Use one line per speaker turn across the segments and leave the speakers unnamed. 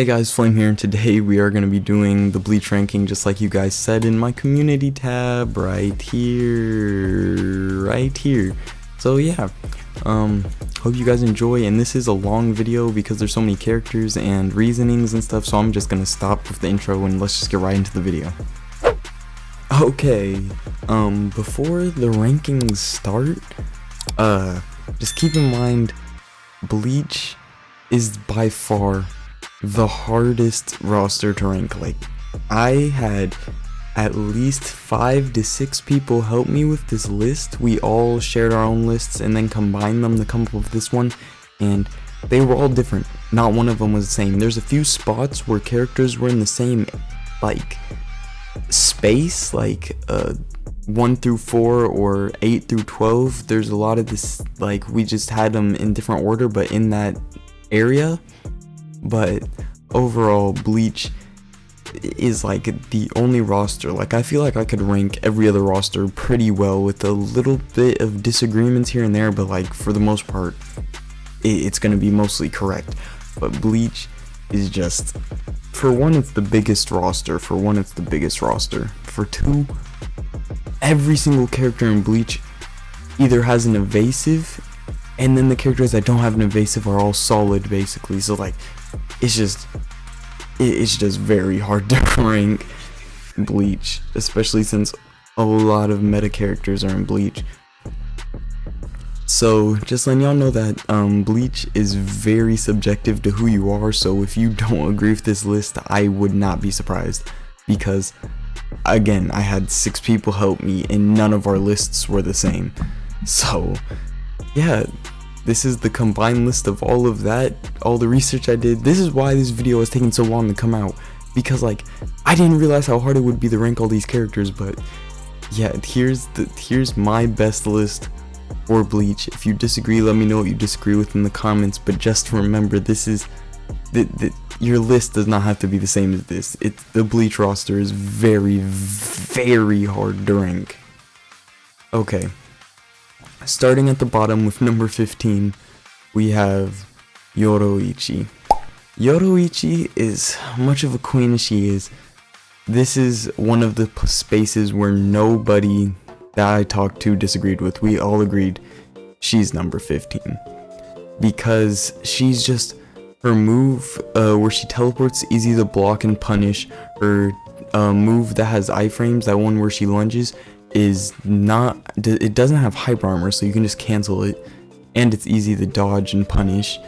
Hey guys, Flame here, and today we are going to be doing the Bleach ranking just like you guys said in my community tab right here. So yeah, hope you guys enjoy, and this is a long video because there's so many characters and reasonings and stuff, so I'm just going to stop with the intro and let's just get right into the video. Okay, before the rankings start, just keep in mind, Bleach is by far the hardest roster to rank. Like, I had at least 5 to 6 people help me with this list. We all shared our own lists and then combined them to come up with this one, and they were all different. Not one of them was the same. There's a few spots where characters were in the same like space, like 1 through 4 or 8 through 12. There's a lot of this, like, we just had them in different order but in that area. But overall, Bleach is like the only roster. Like, I feel like I could rank every other roster pretty well with a little bit of disagreements here and there, but like for the most part it's gonna be mostly correct. But Bleach is just, for one, it's the biggest roster. For two, every single character in Bleach either has an evasive, and then the characters that don't have an evasive are all solid basically. So like, it's just very hard to rank Bleach, especially since a lot of meta characters are in Bleach. So just letting y'all know that Bleach is very subjective to who you are, so if you don't agree with this list, I would not be surprised, because again, I had 6 people help me and none of our lists were the same. So yeah, this is the combined list of all of that, all the research I did. This is why this video has taken so long to come out, because like, I didn't realize how hard it would be to rank all these characters. But yeah, here's my best list for Bleach. If you disagree, let me know what you disagree with in the comments, but just remember, this is your list does not have to be the same as this. The Bleach roster is very, very hard to rank. Okay, starting at the bottom with number 15, we have Yoruichi. Yoruichi is much of a queen as she is. This is one of the spaces where nobody that I talked to disagreed with. We all agreed she's number 15, because she's just, her move where she teleports, easy to block and punish. Her move that has iframes, that one where she lunges, is not, it doesn't have hyper armor, so you can just cancel it, and it's easy to dodge and punish.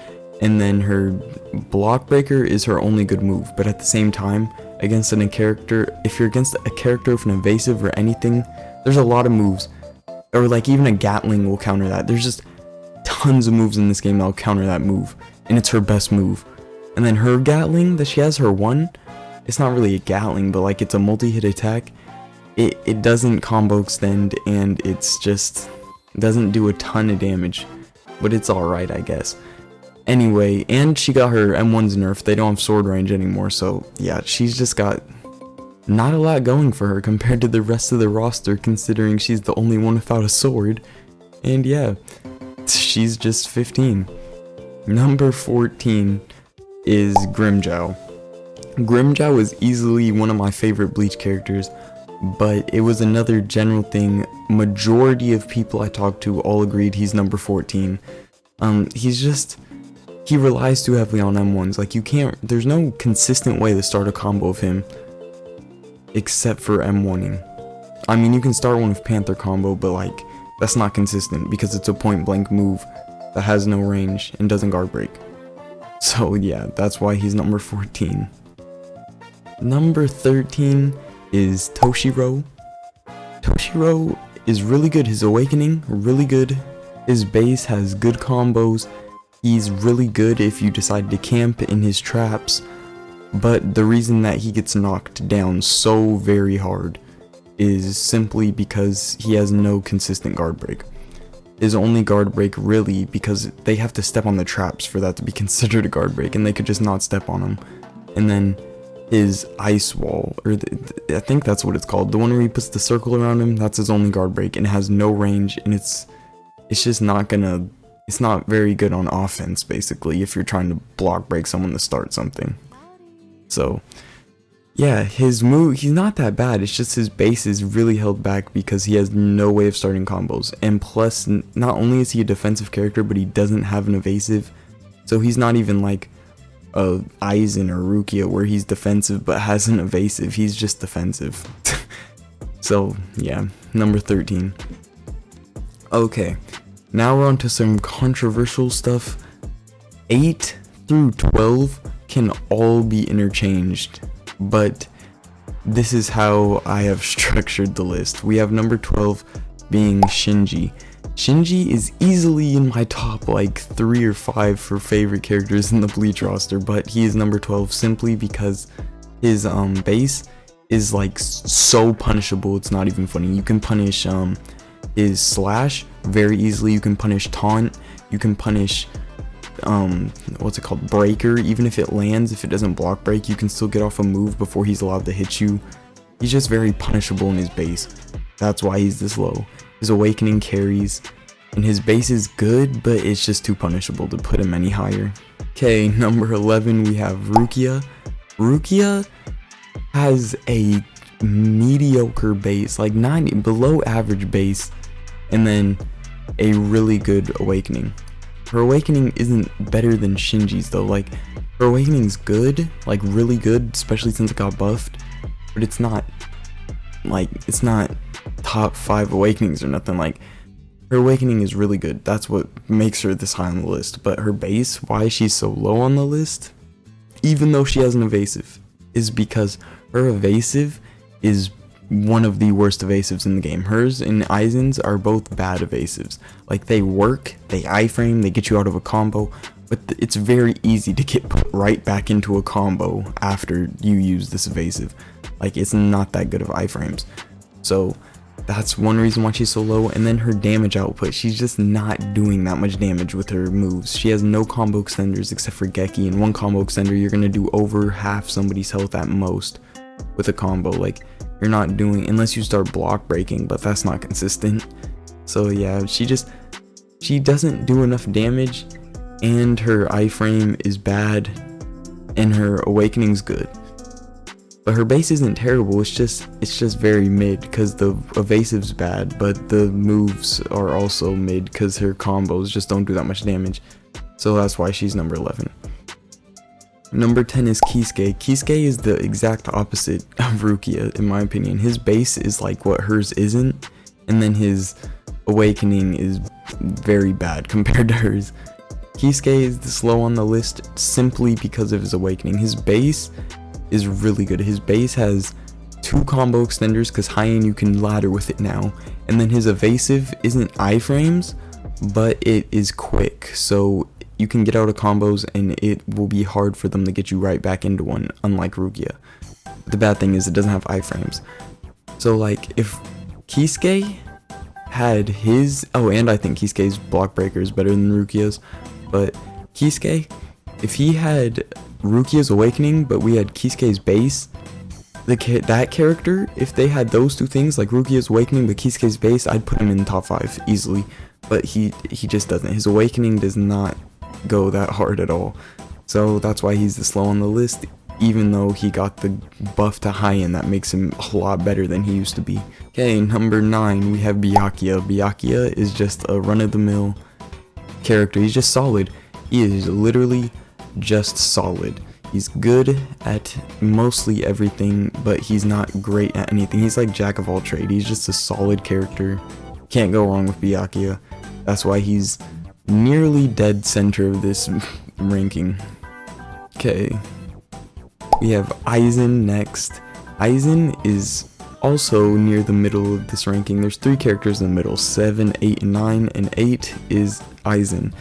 And then her block breaker is her only good move, but at the same time, against a character, if you're against a character with an evasive or anything, there's a lot of moves, or like even a Gatling will counter that. There's just tons of moves in this game that'll counter that move, and it's her best move. And then her Gatling that she has, her one, it's not really a Gatling, but like, it's a multi-hit attack. It doesn't combo extend, and it's just doesn't do a ton of damage, but it's alright, I guess. Anyway, and she got her M1's nerfed. They don't have sword range anymore, so yeah, she's just got not a lot going for her compared to the rest of the roster, considering she's the only one without a sword. And yeah, she's just 15. Number 14 is Grimmjow. Grimmjow is easily one of my favorite Bleach characters, but it was another general thing. Majority of people I talked to all agreed he's number 14. He relies too heavily on M1s. Like, there's no consistent way to start a combo of him except for M1ing. I mean, you can start one with Panther combo, but like, that's not consistent because it's a point blank move that has no range and doesn't guard break. So yeah, that's why he's number 14. Number 13 is Toshiro. Toshiro is really good. His awakening, really good. His base has good combos. He's really good if you decide to camp in his traps. But the reason that he gets knocked down so very hard is simply because he has no consistent guard break. His only guard break, really, because they have to step on the traps for that to be considered a guard break, and they could just not step on them. And then his ice wall, or I think that's what it's called, the one where he puts the circle around him, that's his only guard break, and it has no range, and it's just not gonna, it's not very good on offense basically if you're trying to block break someone to start something. So yeah, his move, he's not that bad. It's just his base is really held back because he has no way of starting combos. And plus, not only is he a defensive character, but he doesn't have an evasive. So he's not even like a Eisen or Rukia where he's defensive but has an evasive. He's just defensive. So yeah, number 13. Okay, now we're on to some controversial stuff. 8 through 12 can all be interchanged, but this is how I have structured the list. We have number 12 being Shinji. Shinji is easily in my top like 3 or 5 for favorite characters in the Bleach roster, but he is number 12 simply because his base is like so punishable, it's not even funny. You can punish his slash very easily, you can punish taunt, you can punish what's it called, breaker. Even if it lands, if it doesn't block break, you can still get off a move before he's allowed to hit you. He's just very punishable in his base. That's why he's this low. His awakening carries, and his base is good, but it's just too punishable to put him any higher. Okay, number 11 we have Rukia. Rukia has a mediocre base, like 90 below average base, and then a really good awakening. Her awakening isn't better than Shinji's though. Like, her awakening's good, like really good, especially since it got buffed, but it's not like, it's not top 5 awakenings or nothing. Like, her awakening is really good. That's what makes her this high on the list. But her base, why she's so low on the list, even though she has an evasive, is because her evasive is one of the worst evasives in the game. Hers and Eisen's are both bad evasives. Like, they work, they iframe, they get you out of a combo, but it's very easy to get put right back into a combo after you use this evasive. Like, it's not that good of iframes. So that's one reason why she's so low. And then her damage output, she's just not doing that much damage with her moves. She has no combo extenders except for Geki, and one combo extender you're gonna do over half somebody's health at most with a combo. Like, you're not doing, unless you start block breaking, but that's not consistent. So yeah, she doesn't do enough damage, and her iframe is bad, and her awakening's good. But her base isn't terrible, it's just very mid because the evasive's bad, but the moves are also mid because her combos just don't do that much damage. So that's why she's number 11. Number 10 is Kisuke. Kisuke is the exact opposite of Rukia, in my opinion. His base is like what hers isn't, and then his awakening is very bad compared to hers. Kisuke is this low on the list simply because of his awakening. His base is really good. His base has 2 combo extenders because high-end you can ladder with it now, and then his evasive isn't iframes, but it is quick, so you can get out of combos and it will be hard for them to get you right back into one, unlike Rukia. The bad thing is it doesn't have iframes. So like, if Kisuke had his, oh, and I think Kisuke's block breaker is better than Rukia's, but Kisuke, if he had Rukia's awakening but we had Kisuke's base, that character, if they had those 2 things, like Rukia's awakening but Kisuke's base, I'd put him in the top 5 easily. But he just doesn't. His awakening does not go that hard at all, so that's why he's this low on the list, even though he got the buff to high end that makes him a lot better than he used to be. Okay, number 9 we have Byakuya. Byakuya is just a run-of-the-mill character. He's just solid. He is literally just solid. He's good at mostly everything, but he's not great at anything. He's like jack of all trades. He's just a solid character. Can't go wrong with Byakuya. That's why he's nearly dead center of this ranking. Okay, we have Eisen next. Eisen is also near the middle of this ranking. There's 3 characters in the middle, 7, 8, and 9, and 8 is Eisen.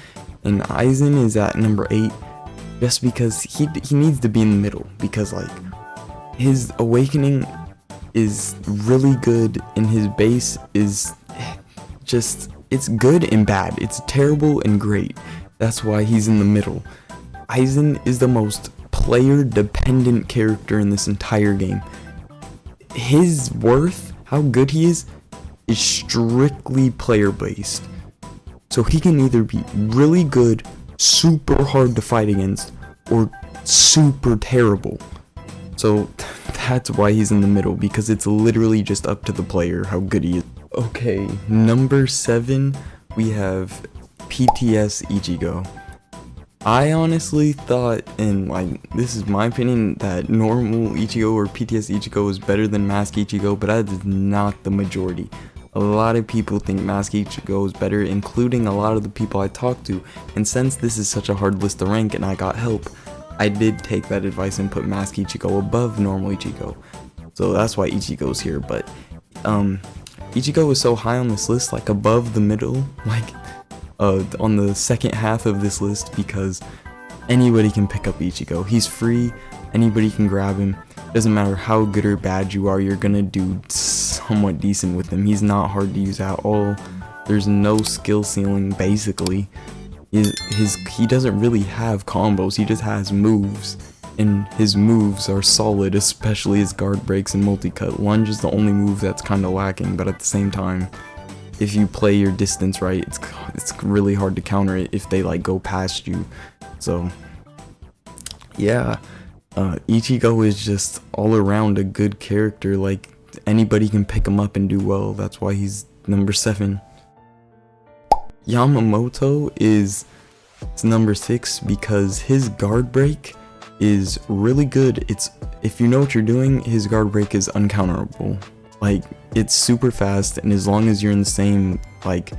And Eisen is at number 8 just because he needs to be in the middle, because like, his awakening is really good and his base is just, it's good and bad. It's terrible and great. That's why he's in the middle. Eisen is the most player dependent character in this entire game. His worth, how good he is strictly player based. So he can either be really good, super hard to fight against, or super terrible. So that's why he's in the middle, because it's literally just up to the player how good he is. Okay, number 7, we have PTS Ichigo. I honestly thought, and like, this is my opinion, that normal Ichigo or PTS Ichigo is better than Mask Ichigo, but that is not the majority. A lot of people think Mask Ichigo is better, including a lot of the people I talked to, and since this is such a hard list to rank and I got help, I did take that advice and put Mask Ichigo above normal Ichigo. So that's why Ichigo's here, but Ichigo is so high on this list, like above the middle, like on the second half of this list, because anybody can pick up Ichigo. He's free, anybody can grab him. Doesn't matter how good or bad you are, you're gonna do somewhat decent with him. He's not hard to use at all. There's no skill ceiling, basically. He doesn't really have combos, he just has moves, and his moves are solid, especially his guard breaks and multi-cut. Lunge is the only move that's kinda lacking, but at the same time, if you play your distance right, it's really hard to counter it if they like go past you. So yeah, Ichigo is just all around a good character. Like, anybody can pick him up and do well. That's why he's number 7. Yamamoto is number 6 because his guard break is really good. If you know what you're doing, his guard break is uncounterable. Like, it's super fast, and as long as you're in the same like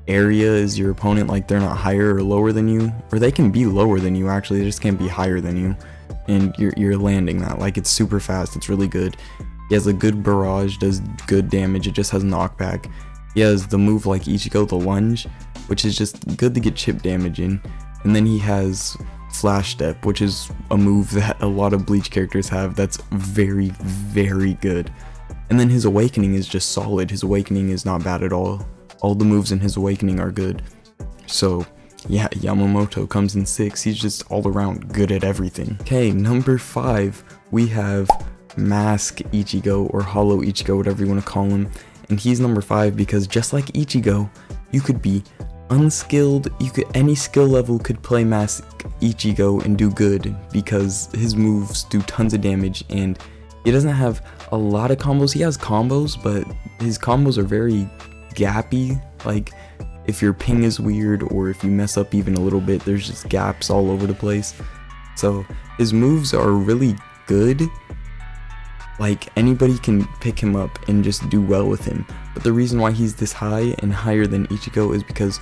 area as your opponent, like they're not higher or lower than you, or they can be lower than you actually, they just can't be higher than you, and you're landing that. Like, it's super fast, it's really good. He has a good barrage, does good damage, it just has knockback. He has the move like Ichigo, the lunge, which is just good to get chip damage in, and then he has Flash Step, which is a move that a lot of Bleach characters have that's very, very good. And then his Awakening is just solid. His Awakening is not bad at all. All the moves in his Awakening are good. So yeah, Yamamoto comes in 6. He's just all around good at everything. Okay, number 5, we have Mask Ichigo, or Hollow Ichigo, whatever you want to call him. And he's number 5 because just like Ichigo, you could be unskilled, any skill level could play Mask Ichigo and do good, because his moves do tons of damage, and he doesn't have a lot of combos. He has combos, but his combos are very gappy. Like, if your ping is weird, or if you mess up even a little bit, there's just gaps all over the place. So his moves are really good. Like, anybody can pick him up and just do well with him. But the reason why he's this high and higher than Ichigo is because,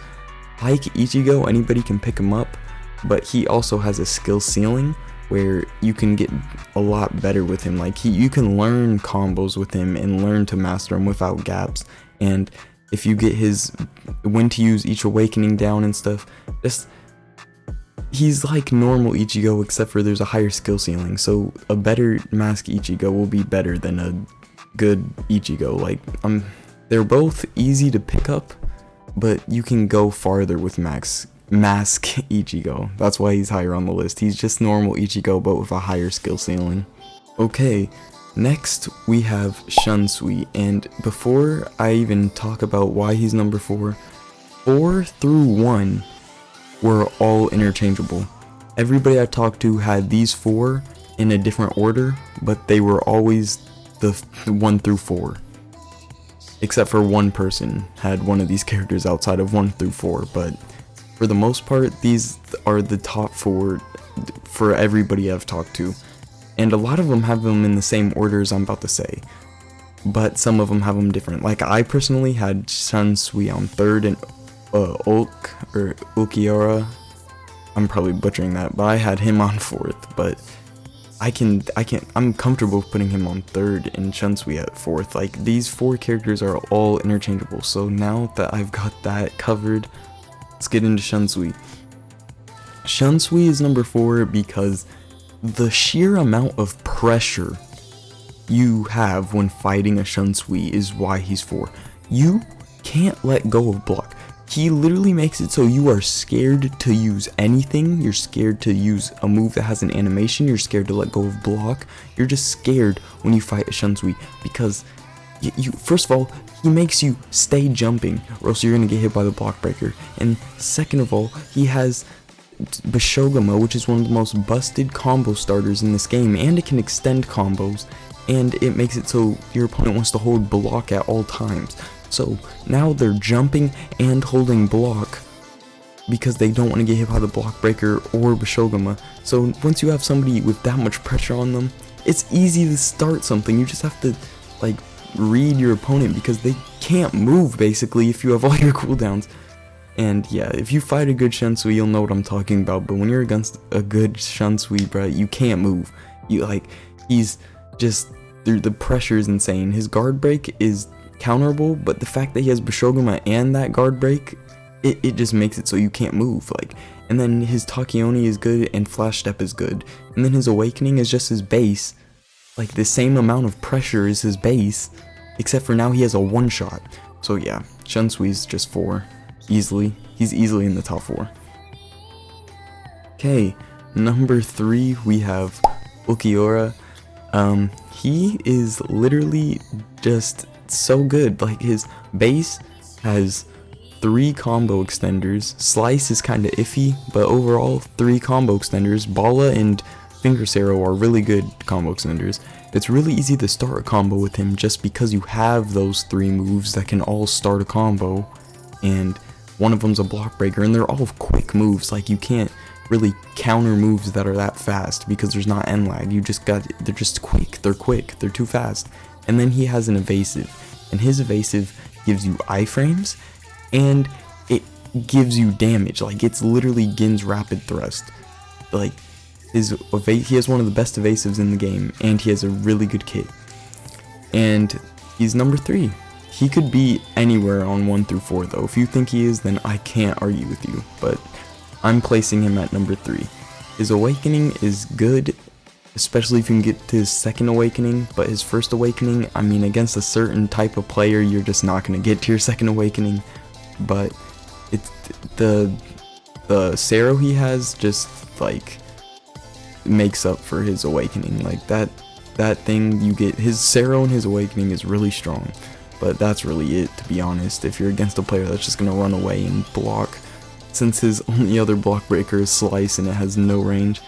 like Ichigo, anybody can pick him up, but he also has a skill ceiling where you can get a lot better with him. Like, you can learn combos with him and learn to master him without gaps. And if you get his when to use each Awakening down and stuff, he's like normal Ichigo, except for there's a higher skill ceiling. So a better Mask Ichigo will be better than a good Ichigo. Like, they're both easy to pick up, but you can go farther with Mask Ichigo. That's why he's higher on the list. He's just normal Ichigo, but with a higher skill ceiling. Okay, next we have Shunsui, and before I even talk about why he's number 4, 4 through 1 were all interchangeable. Everybody I talked to had these 4 in a different order, but they were always the 1 through 4. Except for one person had one of these characters outside of 1 through 4, but for the most part, these are the top 4 for everybody I've talked to. And a lot of them have them in the same order as I'm about to say, but some of them have them different. Like, I personally had Shunsui on 3rd, and Uchiha, I'm probably butchering that, but I had him on 4th, but I'm comfortable putting him on 3rd and Shunsui at 4th. Like, these 4 characters are all interchangeable. So now that I've got that covered, let's get into Shunsui. Shunsui is number 4 because the sheer amount of pressure you have when fighting a Shunsui is why he's 4. You can't let go of block. He literally makes it so you are scared to use anything. You're scared to use a move that has an animation. You're scared to let go of block. You're just scared when you fight a Shunsui because you first of all, he makes you stay jumping or else you're gonna get hit by the block breaker. And second of all, he has Bishogama, which is one of the most busted combo starters in this game, and it can extend combos, and it makes it so your opponent wants to hold block at all times. So now they're jumping and holding block because they don't want to get hit by the block breaker or Bishogama. So once you have somebody with that much pressure on them, it's easy to start something. You just have to like read your opponent because they can't move basically if you have all your cooldowns. And yeah, if you fight a good Shunsui, you'll know what I'm talking about. But when you're against a good Shunsui, bruh, you can't move. You like, he's just, the pressure is insane. His guard break is counterable, but the fact that he has Bishogama and that guard break, it just makes it so you can't move. Like, and then his Takioni is good and Flash Step is good. And then his Awakening is just his base. Like the same amount of pressure is his base, except for now he has a one shot. So yeah, Shunsui's just 4. Easily. He's easily in the top 4. Okay, number 3 we have Uchiha. He is literally just so good. Like his base has 3 combo extenders. Slice is kinda iffy, but overall 3 combo extenders. Bala and Fingers Arrow are really good combo extenders. It's really easy to start a combo with him just because you have those 3 moves that can all start a combo, and one of them's a block breaker, and they're all quick moves. Like you can't really counter moves that are that fast because there's not end lag. They're just quick. They're too fast. And then he has an evasive, and his evasive gives you iframes, and it gives you damage. Like it's literally Gin's rapid thrust. Like he has one of the best evasives in the game, and he has a really good kit. And he's number 3. He could be anywhere on 1 through 4 though. If you think he is, then I can't argue with you, but I'm placing him at number 3. His Awakening is good, especially if you can get to his second Awakening, but his first Awakening, I mean, against a certain type of player, you're just not going to get to your second Awakening. But it's the Sero he has just like makes up for his Awakening. Like that thing you get, his Sero and his Awakening is really strong. But that's really it, to be honest, if you're against a player that's just going to run away and block, since his only other block breaker is Slice and it has no range.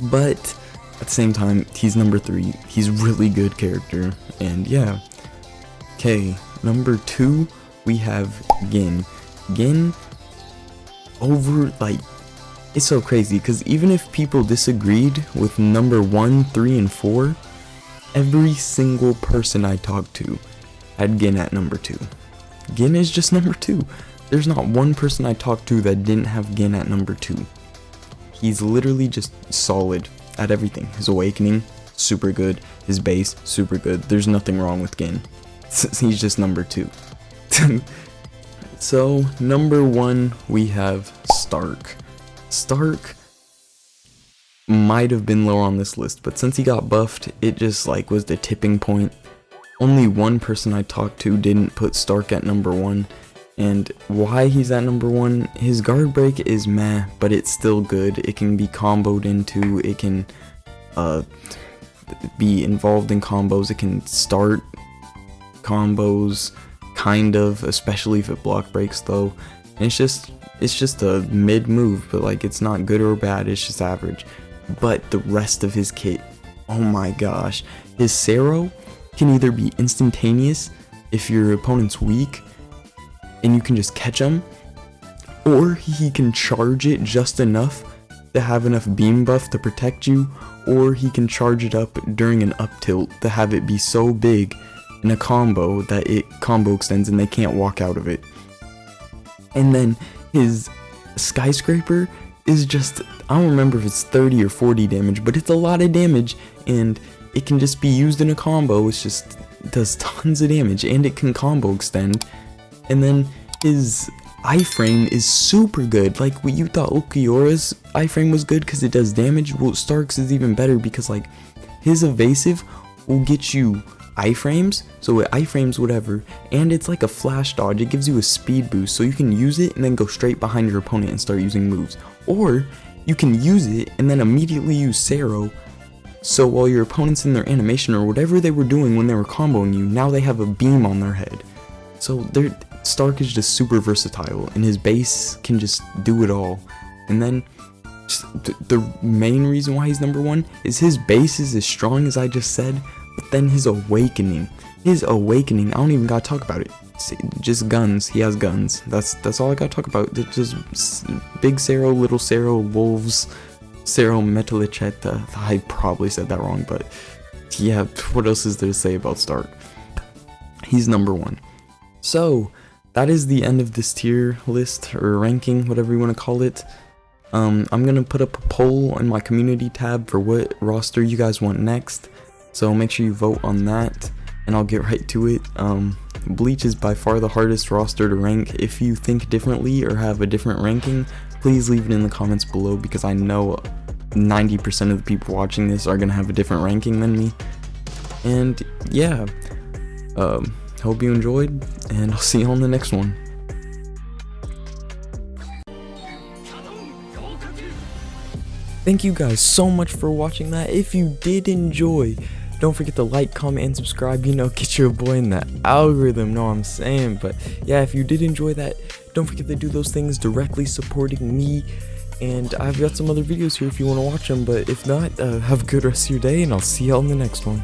But at the same time, he's number 3. He's really good character, and yeah. Okay, number 2, we have Gin. Gin, it's so crazy, because even if people disagreed with number 1, 3, and 4, every single person I talked to had Gin at number 2. Gin is just number 2. There's not one person I talked to that didn't have Gin at number 2. He's literally just solid at everything. His Awakening, super good. His base, super good. There's nothing wrong with Gin. He's just number 2. So, number 1, we have Starrk. Starrk might have been lower on this list, but since he got buffed, it just like was the tipping point. Only one person I talked to didn't put Starrk at number 1, and why he's at number 1, his guard break is meh, but it's still good. It can be comboed into, it can be involved in combos, it can start combos, kind of, especially if it block breaks though. And it's just a mid move, but like it's not good or bad, it's just average. But the rest of his kit, oh my gosh, his Sero can either be instantaneous if your opponent's weak and you can just catch him, or he can charge it just enough to have enough beam buff to protect you, or he can charge it up during an up tilt to have it be so big in a combo that it combo extends and they can't walk out of it. And then his Skyscraper is just, I don't remember if it's 30 or 40 damage, but it's a lot of damage, and it can just be used in a combo. It's just, it does tons of damage, and it can combo extend. And then his iframe is super good. Like, what you thought Uchiha's iframe was good because it does damage, well, Starrk's is even better because like his evasive will get you iframes, so it iframes whatever, and it's like a flash dodge. It gives you a speed boost, so you can use it and then go straight behind your opponent and start using moves. Or you can use it and then immediately use Sero, so while your opponent's in their animation or whatever they were doing when they were comboing you, now they have a beam on their head. So Starrk is just super versatile, and his base can just do it all. And then the main reason why he's number 1 is his base is as strong as I just said, but then his awakening, I don't even gotta talk about it. Just guns. He has guns. That's all I gotta talk about. Just big Cero, little Cero, wolves, Cero Metalichetta. I probably said that wrong, but yeah, what else is there to say about Starrk? He's number 1. So that is the end of this tier list or ranking, whatever you want to call it. I'm gonna put up a poll in my community tab for what roster you guys want next, so make sure you vote on that, and I'll get right to it. Bleach is by far the hardest roster to rank. If you think differently or have a different ranking, please leave it in the comments below, because I know 90% of the people watching this are gonna have a different ranking than me. And yeah, hope you enjoyed, and I'll see you on the next one. Thank you guys so much for watching that. If you did enjoy, don't forget to like, comment, and subscribe. You know, get your boy in that algorithm, know what I'm saying? But yeah, if you did enjoy that, don't forget to do those things directly supporting me. And I've got some other videos here if you want to watch them. But if not, have a good rest of your day, and I'll see you all in the next one.